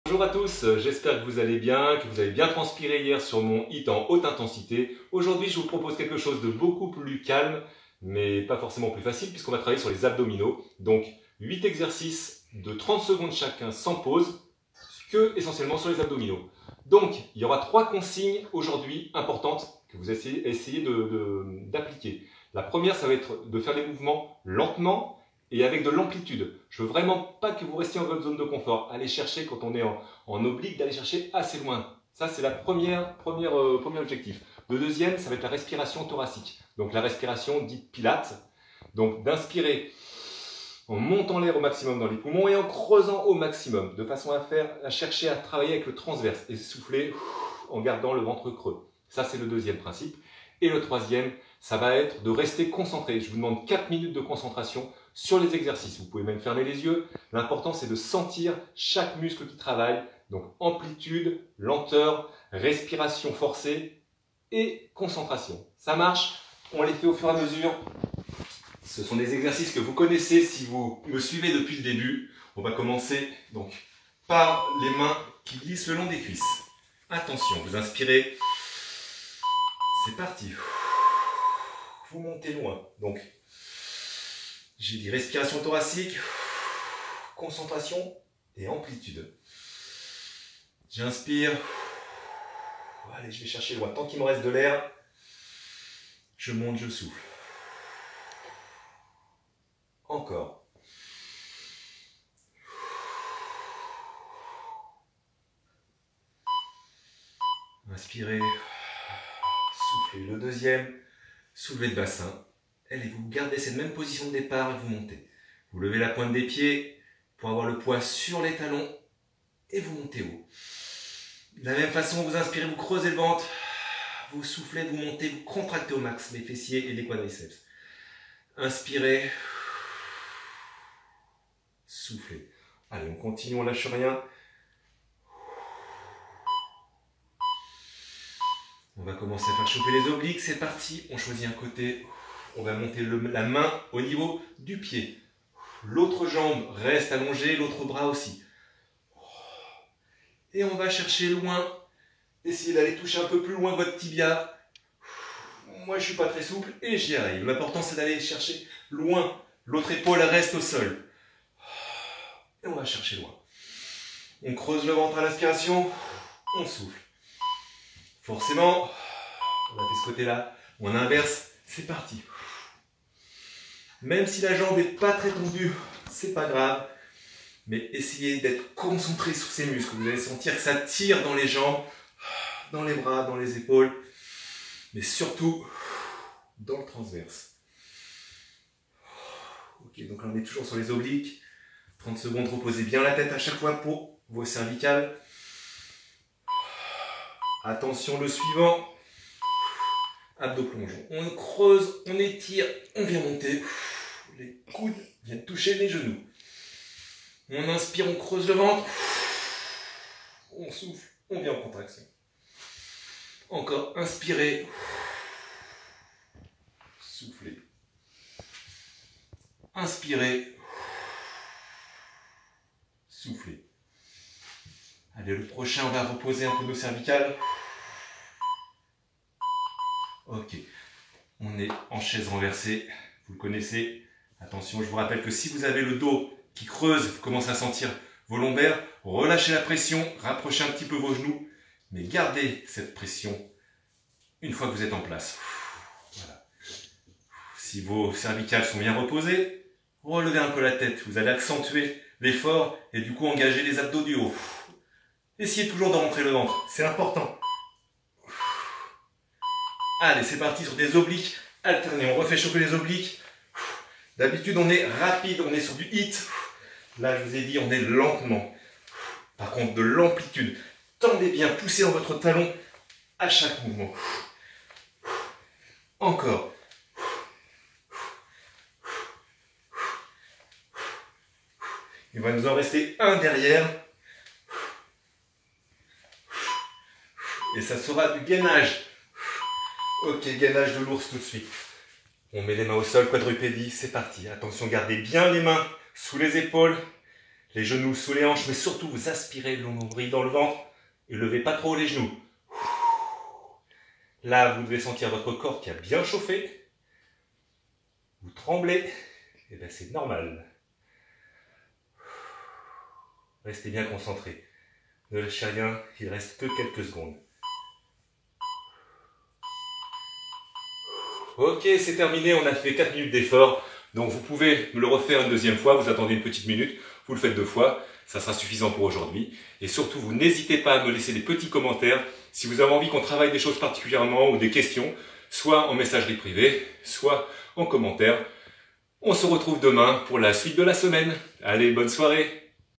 Bonjour à tous, j'espère que vous allez bien, que vous avez bien transpiré hier sur mon HIIT en haute intensité. Aujourd'hui, je vous propose quelque chose de beaucoup plus calme, mais pas forcément plus facile, puisqu'on va travailler sur les abdominaux. Donc, 8 exercices de 30 secondes chacun sans pause, que essentiellement sur les abdominaux. Donc, il y aura 3 consignes aujourd'hui importantes que vous essayez d'appliquer. La première, ça va être de faire des mouvements lentement et avec de l'amplitude. Je veux vraiment pas que vous restiez en votre zone de confort. Allez chercher, quand on est en oblique, d'aller chercher assez loin. Ça, c'est la premier objectif. Le deuxième, ça va être la respiration thoracique. Donc la respiration dite pilates. Donc d'inspirer en montant l'air au maximum dans les poumons et en creusant au maximum, de façon à chercher à travailler avec le transverse et souffler en gardant le ventre creux. Ça, c'est le deuxième principe. Et le troisième, ça va être de rester concentré. Je vous demande 4 minutes de concentration sur les exercices. Vous pouvez même fermer les yeux. L'important, c'est de sentir chaque muscle qui travaille. Donc, amplitude, lenteur, respiration forcée et concentration. Ça marche. On les fait au fur et à mesure. Ce sont des exercices que vous connaissez si vous me suivez depuis le début. On va commencer donc par les mains qui glissent le long des cuisses. Attention, vous inspirez. C'est parti. Vous montez loin. Donc, j'ai dit respiration thoracique, concentration et amplitude. J'inspire. Allez, je vais chercher loin. Tant qu'il me reste de l'air, je monte, je souffle. Encore. Inspirez. Soufflez. Le deuxième, soulevez le bassin. Allez, vous gardez cette même position de départ et vous montez. Vous levez la pointe des pieds pour avoir le poids sur les talons et vous montez haut. De la même façon, vous inspirez, vous creusez le ventre, vous soufflez, vous montez, vous contractez au max les fessiers et les quadriceps. Inspirez, soufflez. Allez, on continue, on lâche rien. On va commencer à faire chauffer les obliques, c'est parti. On choisit un côté, on va monter la main au niveau du pied. L'autre jambe reste allongée, l'autre bras aussi. Et on va chercher loin, essayez d'aller toucher un peu plus loin votre tibia. Moi je ne suis pas très souple et j'y arrive. L'important c'est d'aller chercher loin. L'autre épaule reste au sol. Et on va chercher loin. On creuse le ventre à l'inspiration, on souffle. Forcément, on a fait ce côté-là, on inverse, c'est parti. Même si la jambe n'est pas très tendue, c'est pas grave. Mais essayez d'être concentré sur ces muscles. Vous allez sentir que ça tire dans les jambes, dans les bras, dans les épaules. Mais surtout, dans le transverse. Ok, donc là on est toujours sur les obliques. 30 secondes, reposez bien la tête à chaque fois pour vos cervicales. Attention, le suivant. Abdos plongeons. On creuse, on étire, on vient monter. Les coudes viennent toucher les genoux. On inspire, on creuse le ventre. On souffle, on vient en contraction. Encore, inspirez. Soufflez. Inspirez. Soufflez. Allez, le prochain, on va reposer un peu nos cervicales. Ok. On est en chaise renversée. Vous le connaissez. Attention, je vous rappelle que si vous avez le dos qui creuse, vous commencez à sentir vos lombaires, relâchez la pression, rapprochez un petit peu vos genoux, mais gardez cette pression une fois que vous êtes en place. Voilà. Si vos cervicales sont bien reposées, relevez un peu la tête, vous allez accentuer l'effort et du coup engager les abdos du haut. Essayez toujours de rentrer le ventre, c'est important. Allez, c'est parti sur des obliques alternés, on refait chauffer les obliques. D'habitude, on est rapide, on est sur du HIIT. Là, je vous ai dit, on est lentement. Par contre, de l'amplitude. Tendez bien, poussez dans votre talon à chaque mouvement. Encore. Il va nous en rester un derrière. Et ça sera du gainage. Ok, gainage de l'ours tout de suite. On met les mains au sol, quadrupédie, c'est parti. Attention, gardez bien les mains sous les épaules. les genoux sous les hanches, mais surtout vous aspirez le nombril dans le ventre et levez pas trop les genoux. Là, vous devez sentir votre corps qui a bien chauffé. Vous tremblez, et bien c'est normal. Restez bien concentré. Ne lâchez rien, il reste que quelques secondes. Ok, c'est terminé, on a fait 4 minutes d'effort. Donc vous pouvez me le refaire une deuxième fois, vous attendez une petite minute, vous le faites 2 fois, ça sera suffisant pour aujourd'hui. Et surtout, vous n'hésitez pas à me laisser des petits commentaires si vous avez envie qu'on travaille des choses particulièrement ou des questions, soit en messagerie privée, soit en commentaire. On se retrouve demain pour la suite de la semaine. Allez, bonne soirée!